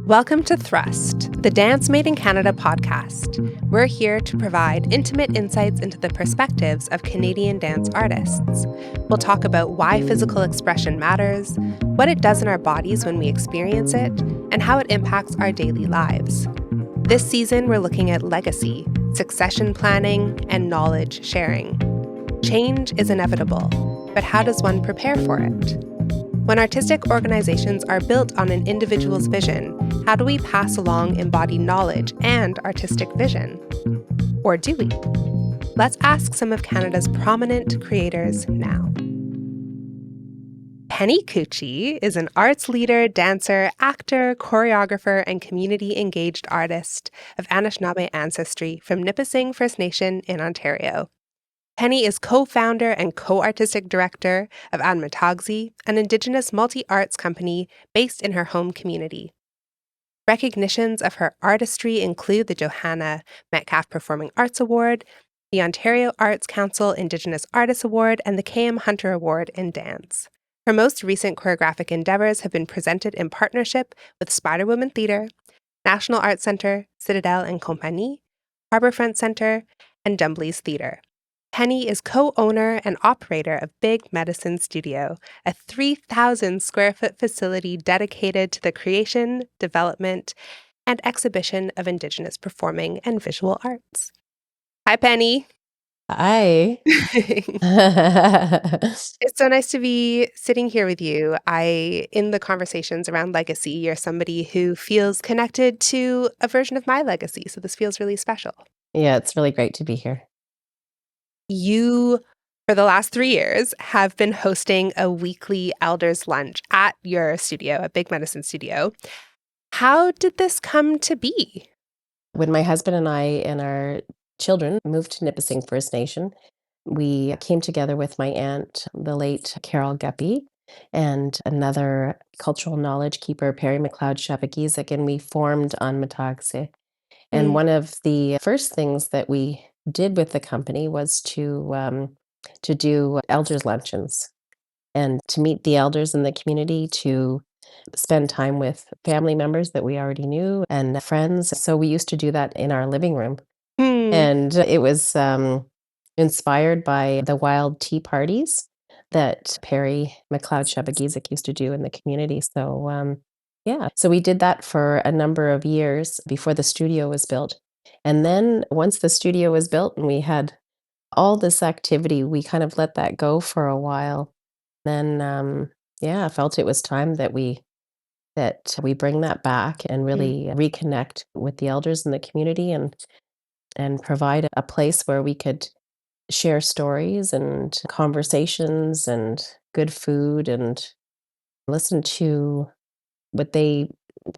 Welcome to Thrust, the Dance Made in Canada podcast. We're here to provide intimate insights into the perspectives of Canadian dance artists. We'll talk about why physical expression matters, what it does in our bodies when we experience it, and how it impacts our daily lives. This season, we're looking at legacy, succession planning, and knowledge sharing. Change is inevitable, but how does one prepare for it? When artistic organizations are built on an individual's vision, how do we pass along embodied knowledge and artistic vision? Or do we? Let's ask some of Canada's prominent creators now. Penny Couchie is an arts leader, dancer, actor, choreographer, and community-engaged artist of Anishinaabe ancestry from Nipissing First Nation in Ontario. Penny is co-founder and co-artistic director of Admatagzi, an Indigenous multi-arts company based in her home community. Recognitions of her artistry include the Johanna Metcalf Performing Arts Award, the Ontario Arts Council Indigenous Artist Award, and the K.M. Hunter Award in Dance. Her most recent choreographic endeavors have been presented in partnership with Spider Woman Theatre, National Arts Centre, Citadel and Compagnie, Harbourfront Centre, and Dumbley's Theatre. Penny is co-owner and operator of Big Medicine Studio, a 3,000 square foot facility dedicated to the creation, development, and exhibition of Indigenous performing and visual arts. Hi, Penny. Hi. It's so nice to be sitting here with you. In the conversations around legacy, you're somebody who feels connected to a version of my legacy, so this feels really special. Yeah, it's really great to be here. You, for the last 3 years, have been hosting a weekly elders lunch at your studio, at Big Medicine Studio. How did this come to be? When my husband and I and our children moved to Nipissing First Nation, we came together with my aunt, the late Carol Guppy, and another cultural knowledge keeper, Perry McLeod Shapagizik, and we formed on Matagse. And one of the first things that we did with the company was to do elders luncheons and to meet the elders in the community, to spend time with family members that we already knew and friends. So we used to do that in our living room. Hmm. And it was inspired by the wild tea parties that Perry McLeod Shabagizik used to do in the community. So yeah, so we did that for a number of years before the studio was built. And then once the studio was built and we had all this activity, we kind of let that go for a while. Then yeah, I felt it was time that we bring that back and really reconnect with the elders in the community and provide a place where we could share stories and conversations and good food and listen to what they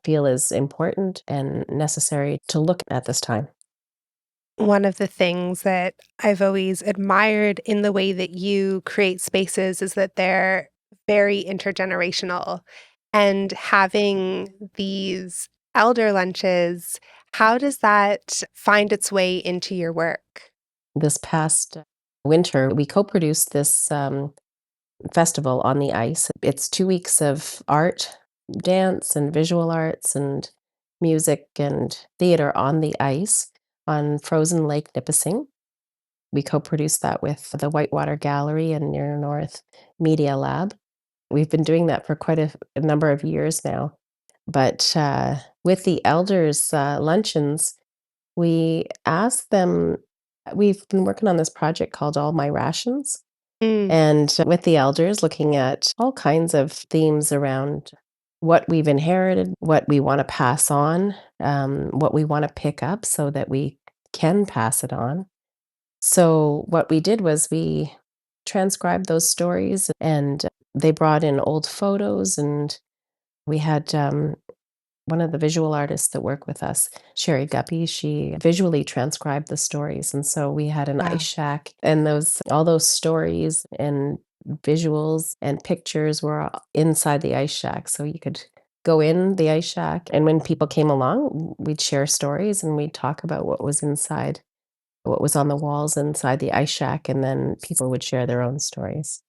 feel is important and necessary to look at this time. One of the things that I've always admired in the way that you create spaces is that they're very intergenerational. And having these elder lunches, how does that find its way into your work? This past winter, we co-produced this festival on the ice. It's 2 weeks of art, dance, and visual arts, and music and theater on the ice on frozen Lake Nipissing. We co-produced that with the Whitewater Gallery and Near North Media Lab. We've been doing that for quite a number of years now. But with the elders' luncheons, we asked them, we've been working on this project called All My Rations. Mm. And with the elders, looking at all kinds of themes around what we've inherited, what we want to pass on, what we want to pick up so that we can pass it on. So, what we did was we transcribed those stories and they brought in old photos. And we had one of the visual artists that work with us, Sherry Guppy, she visually transcribed the stories. And so we had an Wow. ice shack, and all those stories and visuals and pictures were all inside the ice shack. So you could go in the ice shack, and when people came along, we'd share stories and we'd talk about what was inside, what was on the walls inside the ice shack, and then people would share their own stories.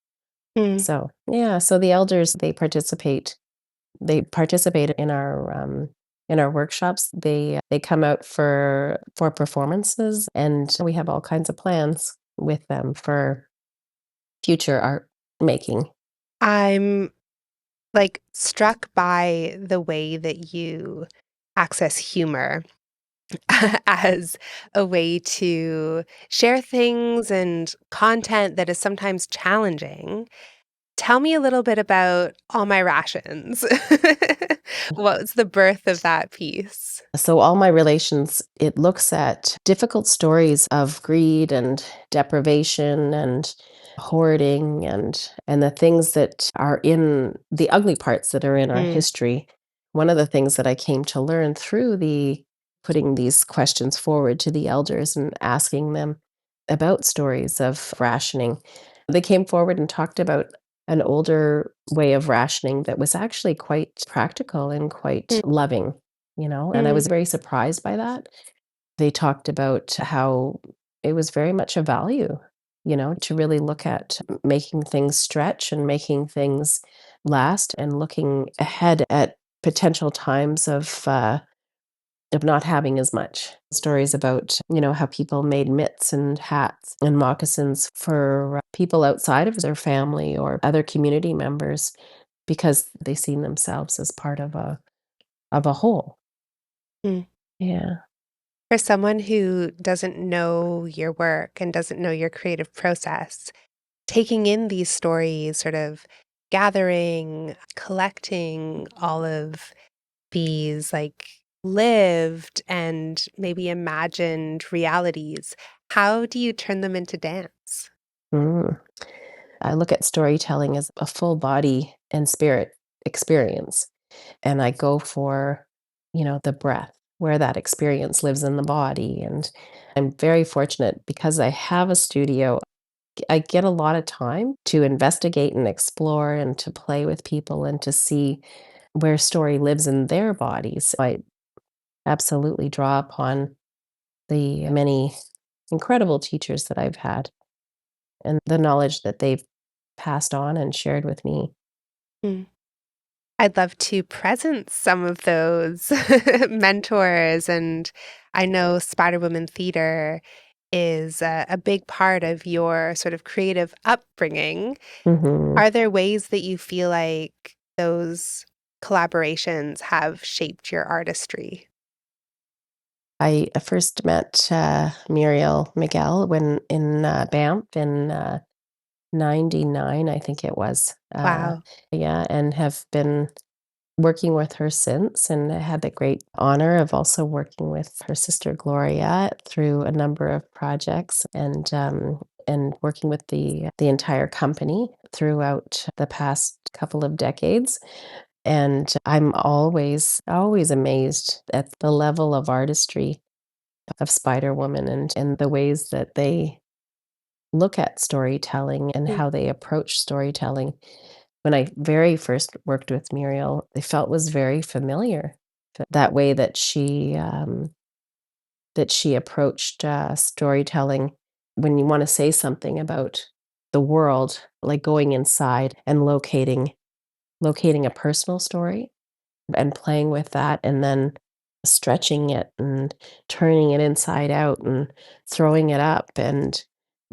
Mm. So, yeah, so the elders, they participate in our in our workshops. They come out for performances, and we have all kinds of plans with them for future art making. I'm like struck by the way that you access humor as a way to share things and content that is sometimes challenging. Tell me a little bit about All My Rations. What was the birth of that piece? So all my relations, it looks at difficult stories of greed and deprivation and hoarding and the things that are in the ugly parts that are in our Mm, history. One of the things that I came to learn through the putting these questions forward to the elders and asking them about stories of rationing. They came forward and talked about an older way of rationing that was actually quite practical and quite mm, loving, and I mm, was very surprised by that. They talked about how it was very much a value, to really look at making things stretch and making things last and looking ahead at potential times of not having as much. Stories about, how people made mitts and hats and moccasins for people outside of their family or other community members because they seen themselves as part of a whole. mm. Yeah. For someone who doesn't know your work and doesn't know your creative process, taking in these stories, sort of gathering, collecting all of these like lived and maybe imagined realities, how do you turn them into dance? Mm. I look at storytelling as a full body and spirit experience. And I go for, the breath, where that experience lives in the body. And I'm very fortunate because I have a studio. I get a lot of time to investigate and explore and to play with people and to see where story lives in their bodies. I absolutely draw upon the many incredible teachers that I've had and the knowledge that they've passed on and shared with me. Mm. I'd love to present some of those mentors, and I know Spider Woman Theater is a big part of your sort of creative upbringing. Mhm. Are there ways that you feel like those collaborations have shaped your artistry? I first met Muriel Miguel when in Banff in '99, I think it was. Wow. Yeah, and have been working with her since, and I had the great honor of also working with her sister Gloria through a number of projects, and working with the entire company throughout the past couple of decades. And I'm always amazed at the level of artistry of Spider Woman and the ways that they look at storytelling and Mm, how they approach storytelling. When I very first worked with Muriel, I felt was very familiar. That way that she approached storytelling when you want to say something about the world, like going inside and locating a personal story and playing with that and then stretching it and turning it inside out and throwing it up and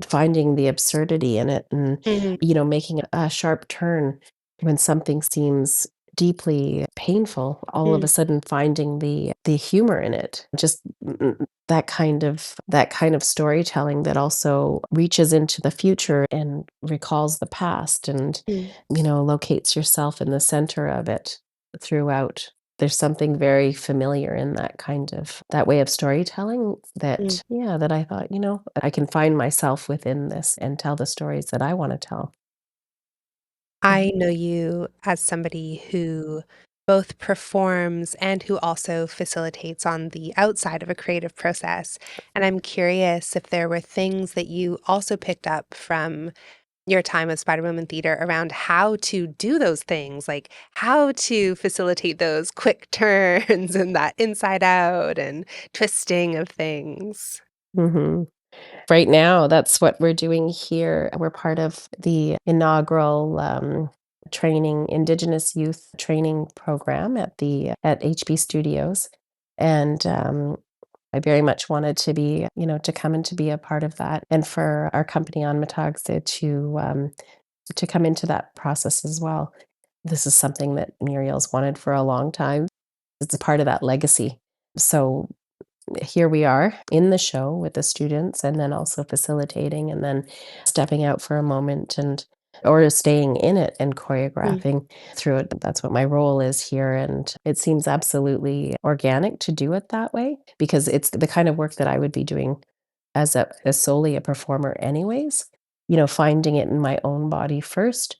finding the absurdity in it and mhm, making a sharp turn when something seems deeply painful, all of mm, a sudden finding the humor in it, just that kind of storytelling that also reaches into the future and recalls the past and mm, locates yourself in the center of it throughout. There's something very familiar in that way of storytelling mm. that I thought, I can find myself within this and tell the stories that I wanna tell. I know you as somebody who both performs and who also facilitates on the outside of a creative process. And I'm curious if there were things that you also picked up from your time at Spider Woman Theater around how to do those things, like how to facilitate those quick turns and that inside out and twisting of things. Mhm. Right now, that's what we're doing here. We're part of the inaugural, training, Indigenous youth training program at HB Studios, and I very much wanted to be, to come and to be a part of that, and for our company on Metaxa to come into that process as well. This is something that Muriel's wanted for a long time. It's a part of that legacy. So here we are in the show with the students and then also facilitating and then stepping out for a moment and or staying in it and Mm. choreographing through it. That's what my role is here. And it seems absolutely organic to do it that way because it's the kind of work that I would be doing as solely a performer anyways, finding it in my own body first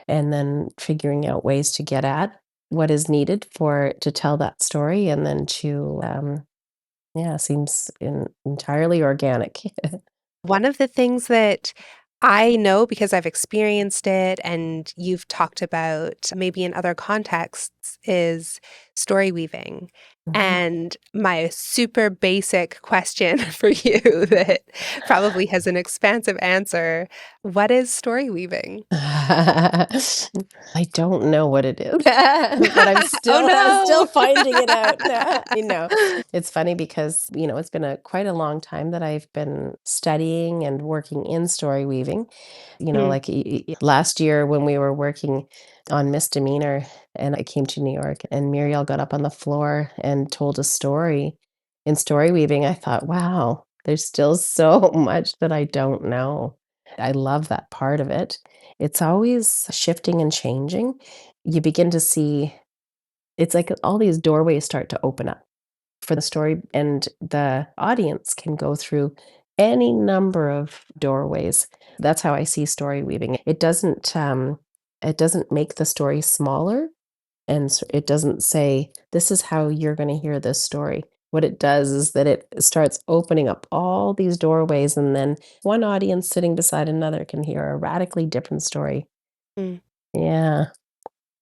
and then figuring out ways to get at what is needed for to tell that story and then to yeah, seems entirely organic. One of the things that I know because I've experienced it and you've talked about maybe in other contexts is story weaving. Mhm. And my super basic question for you that probably has an expansive answer, what is story weaving? I don't know what it is, but I'm Oh still no. finding it out. It's funny because, it's been quite a long time that I've been studying and working in story weaving. Mm, Like last year when we were working on Misdemeanor and I came to New York and Muriel got up on the floor and told a story in story weaving, I thought, wow, there's still so much that I don't know. I love that part of it. It's always shifting and changing. You begin to see it's like all these doorways start to open up for the story, and the audience can go through any number of doorways. That's how I see story weaving. It doesn't make the story smaller, and it doesn't say, "This is how you're gonna hear this story." What it does is that it starts opening up all these doorways, and then one audience sitting beside another can hear a radically different story. mm. Yeah.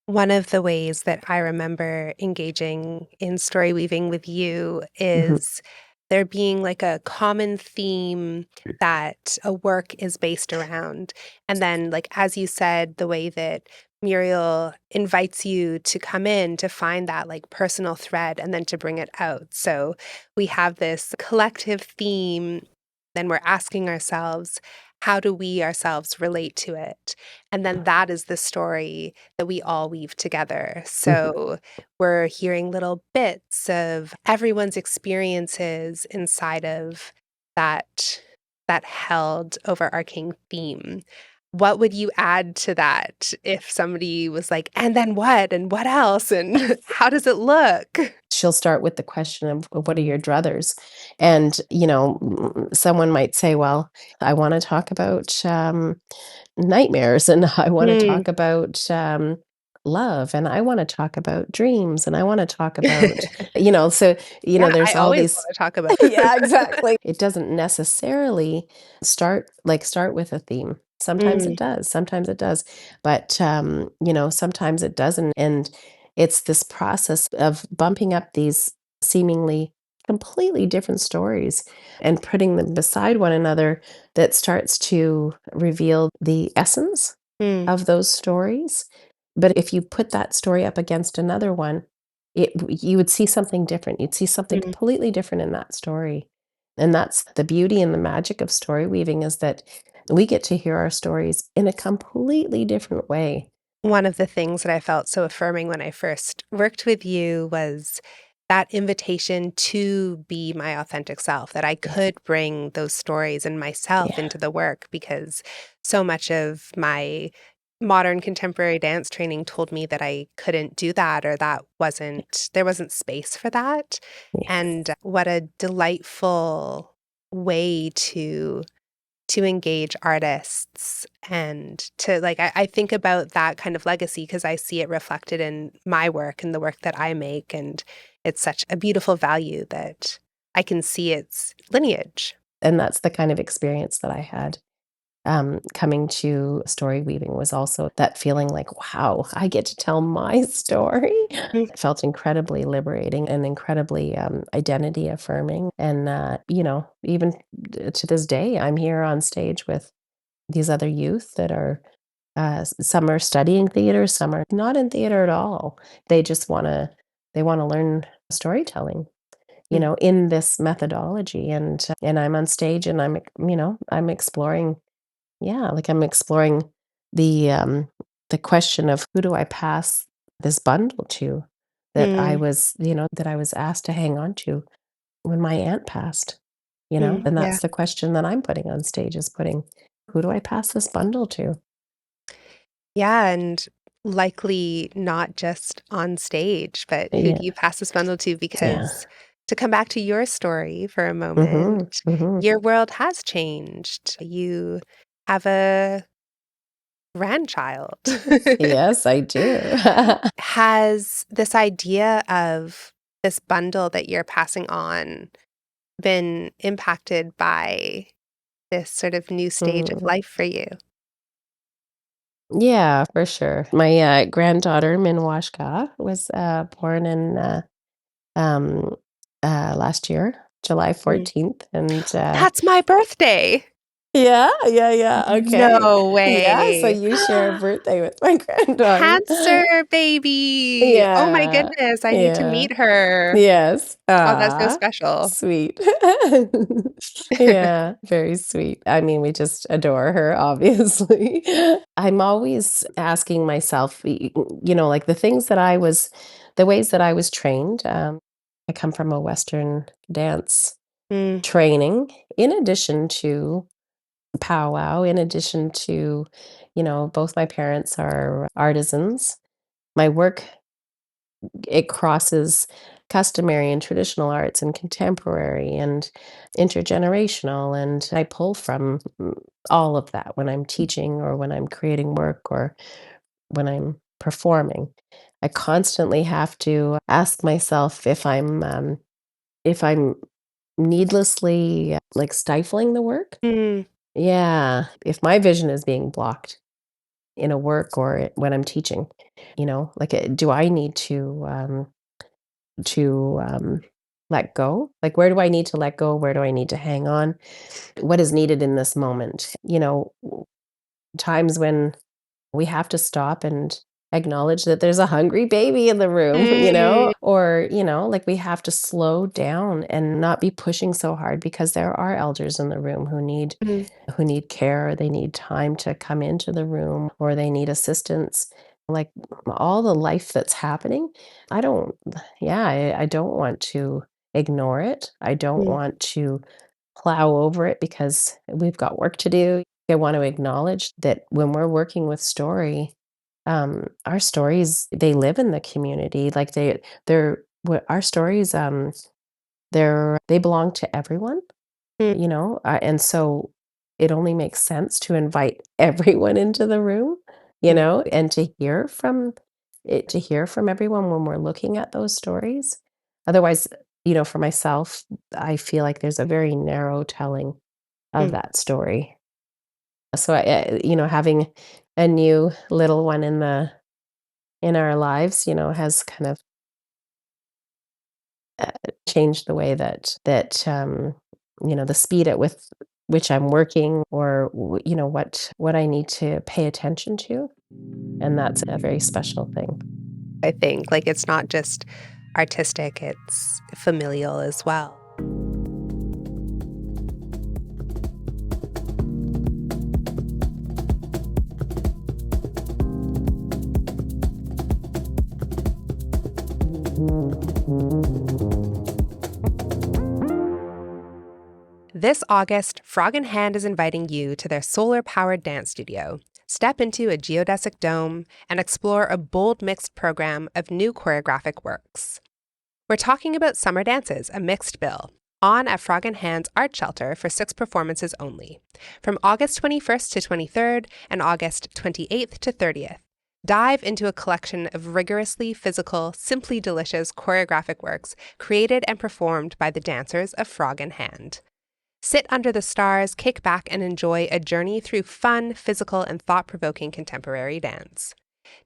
One of the ways that I remember engaging in story weaving with you Mhm. is there being like a common theme that a work is based around. And then, like, as you said, the way that Muriel invites you to come in to find that like personal thread and then to bring it out. So we have this collective theme, then we're asking ourselves, how do we ourselves relate to it? And then that is the story that we all weave together. Mhm. So we're hearing little bits of everyone's experiences inside of that that held overarching theme. What would you add to that if somebody was like, "And then what? And what else? And how does it look?" She'll start with the question of what are your druthers? And, someone might say, well, I want to talk about nightmares and I want to Mm. talk about love and I want to talk about dreams and I want to talk about, so, Yeah, I there's all always these wanna talk about. yeah, exactly. It doesn't necessarily start with a theme. Sometimes it Mm, does, sometimes it does, but, sometimes it doesn't, and it's this process of bumping up these seemingly completely different stories and putting them beside one another that starts to reveal the essence mm, of those stories. But if you put that story up against another one, you would see something different. You'd see something mm. completely different in that story. And that's the beauty and the magic of story weaving is that we get to hear our stories in a completely different way. One of the things that I felt so affirming when I first worked with you was that invitation to be my authentic self, that I Yeah. could bring those stories and myself Yeah. into the work because so much of my modern contemporary dance training told me that I couldn't do that or that wasn't there wasn't space for that. Yeah. And what a delightful way to engage artists and to like I think about that kind of legacy because I see it reflected in my work and the work that I make, and it's such a beautiful value that I can see its lineage. And that's the kind of experience that I had. Coming to story weaving was also that feeling like, wow, I get to tell my story. Mm. It felt incredibly liberating and incredibly identity affirming. And, even to this day, I'm here on stage with these other youth that are Some are studying theater, some are not in theater at all. They just they wanna learn storytelling, Mm. in this methodology, and I'm on stage and I'm exploring, yeah, like, I'm exploring the, um the question of who do I pass this bundle to Mm. that I was asked to hang on to when my aunt passed, Mm. and Yeah. that's the question that I'm putting on stage, is putting, "Who do I pass this bundle to?" Yeah, and likely not just on stage, but who do Yeah, you pass this bundle to? yeah. Because to come back to your story for a moment, Mhm, mhm. your world has changed. You have a grandchild. Yes, I do. Has this idea of this bundle that you're passing on been impacted by this sort of new stage of Mhm. life for you? Yeah, for sure. My, granddaughter, Minwashka, was, born in, um, last year, July Mm. 14th, and, That's my birthday. yeah, yeah, yeah, okay. No Yeah, so way. you share a birthday with my granddaughter. Cancer baby. Oh my Yeah, goodness, I need to yeah. meet her. Yes. Oh, that's so Ah, special. sweet. Yeah, very sweet. I mean, we just adore her, obviously. I'm always asking myself, like the ways that I was trained. I come from a Western dance Mm, training, in addition to powwow, in addition to, both my parents are artisans. My work, it crosses customary and traditional arts and contemporary and intergenerational, and I pull from all of that when I'm teaching or when I'm creating work or when I'm performing. I constantly have to ask myself if I'm needlessly, like, stifling the work. mm, Yeah, if my vision is being blocked in a work or when I'm teaching, like, do I need to let go? Like, where do I need to let go? Where do I need to hang on? What is needed in this moment? Times when we have to stop and acknowledge that there's a hungry baby in the room, mm, or, like, we have to slow down and not be pushing so hard because there are elders in the room mm, who need care, they need time to come into the room, or they need assistance. Like, all the life that's happening, I don't, yeah, I don't want to ignore it. I don't mm, want to plow over it because we've got work to do. I want to acknowledge that when we're working with story, our stories, they live in the community. Like, our stories, they belong to everyone, mm, and so it only makes sense to invite everyone into the room, mm, and to hear from everyone when we're looking at those stories. Otherwise, for myself, I feel like there's a very narrow telling of mm. that story. So having a new little one in our lives, has kind of uh, changed the way that the speed at with which I'm working, or what I need to pay attention to, and that's a very special thing. I think, like, it's not just artistic, it's familial as well. This August, Frog in Hand is inviting you to their solar-powered dance studio. Step into a geodesic dome and explore a bold mixed program of new choreographic works. We're talking about Summer Dances, a mixed bill, on at Frog in Hand's Art Shelter for 6 performances only, from August 21st to 23rd and August 28th to 30th. Dive into a collection of rigorously physical, simply delicious choreographic works created and performed by the dancers of Frog in Hand. Sit under the stars, kick back, and enjoy a journey through fun, physical, and thought-provoking contemporary dance.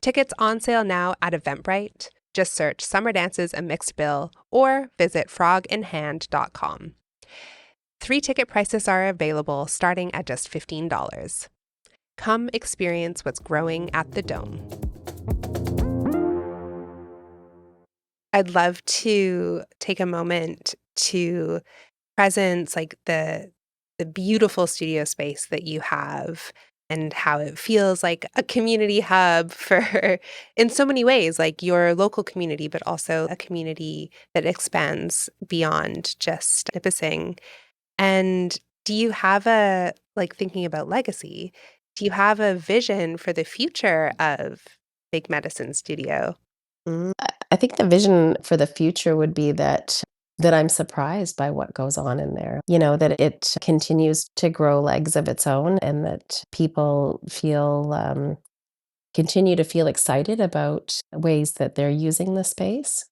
Tickets on sale now at Eventbrite. Just search Summer Dances a Mixed Bill or visit froginhand.com. 3 ticket prices are available starting at just $15. Come experience what's growing at the Dome. I'd love to take a moment to presence like the beautiful studio space that you have and how it feels like a community hub for in so many ways, like your local community, but also a community that expands beyond just Nipissing. And do you have a like thinking about legacy, do you have a vision for the future of Big Medicine Studio? I think the vision for the future would be that I'm surprised by what goes on in there. That it continues to grow legs of its own and that people continue to feel excited about ways that they're using the space.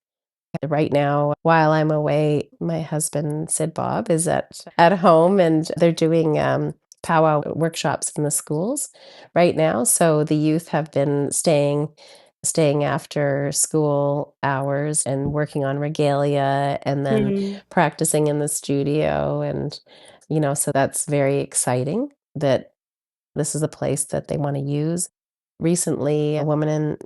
Right now, while I'm away, my husband, Sid Bob, is at home and they're doing powwow workshops in the schools right now. So the youth have been staying after school hours and working on regalia and then Mm. practicing in the studio. And, so that's very exciting that this is a place that they want to use. Recently, a woman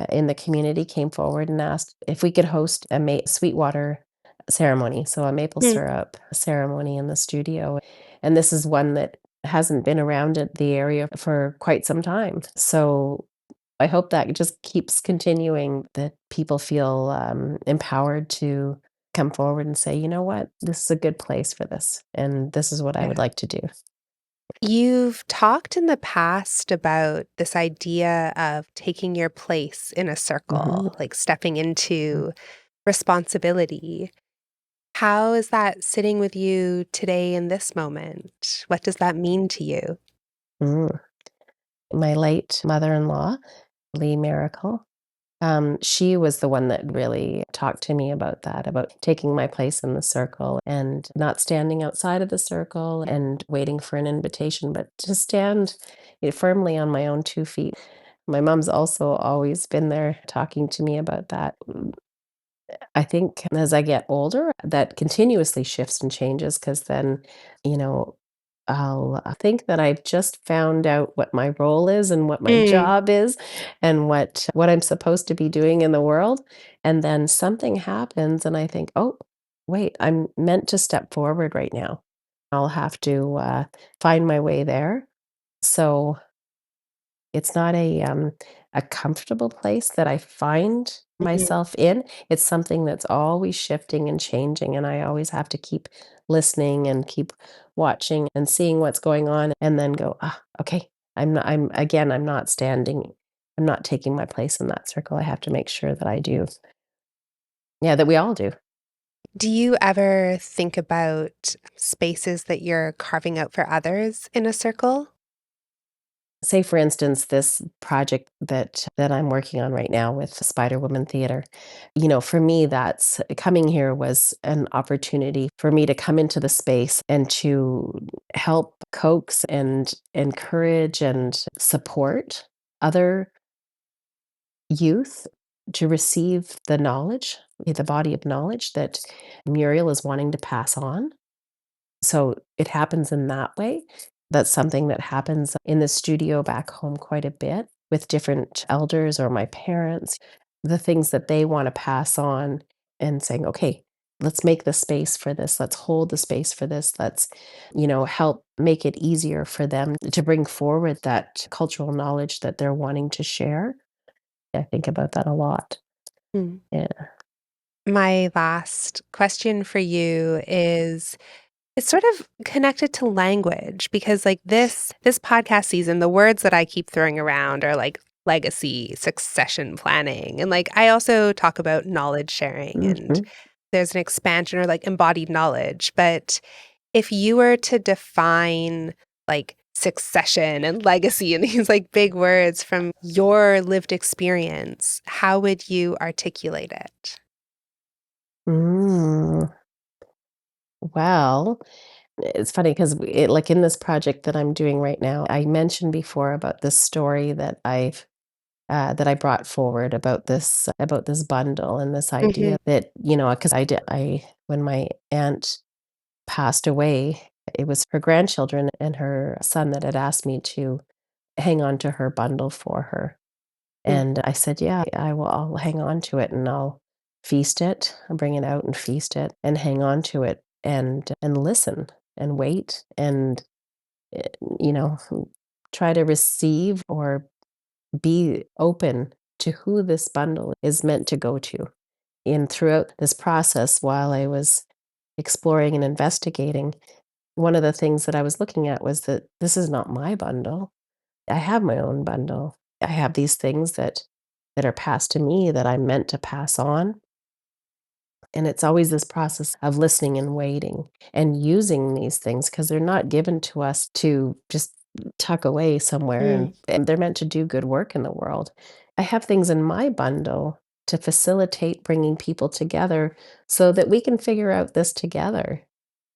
in the community came forward and asked if we could host a sweetwater ceremony, so a maple Mm. syrup ceremony in the studio. And this is one that hasn't been around at the area for quite some time. So I hope that just keeps continuing, that people feel empowered to come forward and say, you know what, this is a good place for this. And this is what I would Yeah. like to do. You've talked in the past about this idea of taking your place in a Mhm. circle, like stepping into responsibility. How is that sitting with you today in this moment? What does that mean to you? Mhm. My late mother-in-law, Lee Miracle, she was the one that really talked to me about that, about taking my place in the circle and not standing outside of the circle and waiting for an invitation, but to stand firmly on my own 2 feet. My mom's also always been there talking to me about that. I think as I get older, that continuously shifts and changes because then, you know, I'll think that I've just found out what my role is and what my Mm. job is and what I'm supposed to be doing in the world. And then something happens and I think, oh, wait, I'm meant to step forward right now. I'll have to find my way there. So it's not a comfortable place that I find Mhm. myself in. It's something that's always shifting and changing, and I always have to keep listening and keep watching and seeing what's going on and then go, "Ah, okay. I'm not standing. I'm not taking my place in that circle. I have to make sure that I do." Yeah, that we all do. Do you ever think about spaces that you're carving out for others in a circle? Say, for instance, this project that I'm working on right now with Spider Woman Theater. For me, that's coming here was an opportunity for me to come into the space and to help coax and encourage and support other youth to receive the knowledge, the body of knowledge that Muriel is wanting to pass on. So it happens in that way. That's something that happens in the studio back home quite a bit with different elders or my parents, the things that they want to pass on and saying, okay, let's make the space for this. Let's hold the space for this. Let's, help make it easier for them to bring forward that cultural knowledge that they're wanting to share. I think about that a lot. Mm. Yeah. My last question for you is it's sort of connected to language because like this podcast season, the words that I keep throwing around are like legacy, succession planning, and like I also talk about knowledge sharing and Mhm. there's an expansion or like embodied knowledge. But if you were to define like succession and legacy and these like big words from your lived experience, how would you articulate it? Mm. Well, it's funny because like in this project that I'm doing right now, I mentioned before about this story that I brought forward about this bundle and this Mhm. idea that because I when my aunt passed away, it was her grandchildren and her son that had asked me to hang on to her bundle for her. Mm. And I said, "Yeah, I'll hang on to it and I'll feast it. I'll bring it out and feast it and hang on to it and listen and wait and, eh, you know, try to receive or be open to who this bundle is meant to go to." And throughout this process, while I was exploring and investigating, one of the things that I was looking at was that this is not my bundle. I have my own bundle. I have these things that are passed to me that I'm meant to pass on. And it's always this process of listening and waiting and using these things because they're not given to us to just tuck away somewhere Mm. and they're meant to do good work in the world. I have things in my bundle to facilitate bringing people together so that we can figure out this together.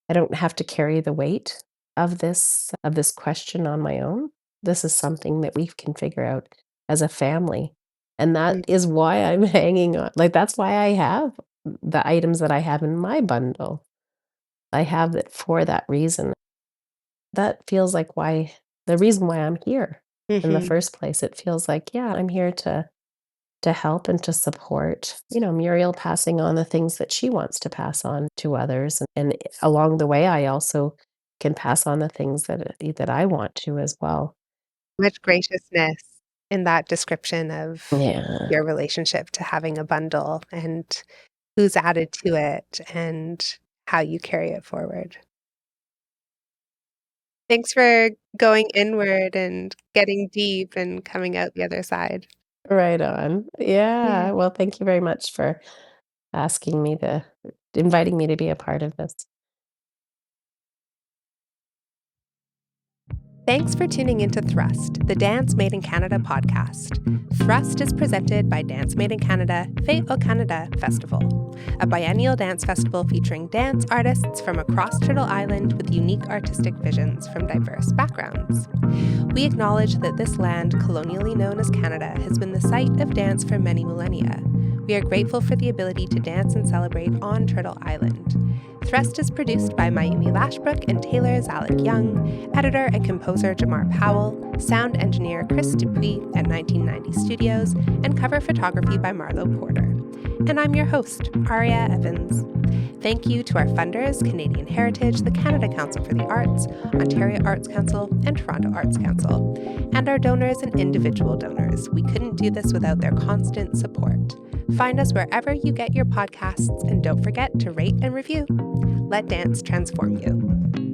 I don't have to carry the weight of this question on my own. This is something that we can figure out as a family. And Mm. that is why I'm hanging on. Like that's why I have the items that I have in my bundle. I have it for that reason. That feels like why the reason why I'm here in the Mhm. first place. It feels like, yeah, I'm here to help and to support, Muriel passing on the things that she wants to pass on to others. And along the way, I also can pass on the things that I want to as well. Much graciousness in that description of Yeah. your relationship to having a bundle and who's added to it and how you carry it forward. Thanks for going inward and getting deep and coming out the other side. Right on. Yeah. Yeah. Well, thank you very much for asking me to inviting me to be a part of this. Thanks for tuning into Thrust, the Dance Made in Canada podcast. Thrust is presented by Dance Made in Canada Fête au Canada Festival, a biennial dance festival featuring dance artists from across Turtle Island with unique artistic visions from diverse backgrounds. We acknowledge that this land, colonially known as Canada, has been the site of dance for many millennia. We are grateful for the ability to dance and celebrate on Turtle Island. Thrust is produced by Mayumi Lashbrook and Taylor Zalek Young, editor and composer Jamar Powell, sound engineer Chris Dupuis at 1990 Studios, and cover photography by Marlo Porter. And I'm your host, Aria Evans. Thank you to our funders, Canadian Heritage, the Canada Council for the Arts, Ontario Arts Council, and Toronto Arts Council, and our donors and individual donors. We couldn't do this without their constant support. Find us wherever you get your podcasts, and don't forget to rate and review. Let dance transform you.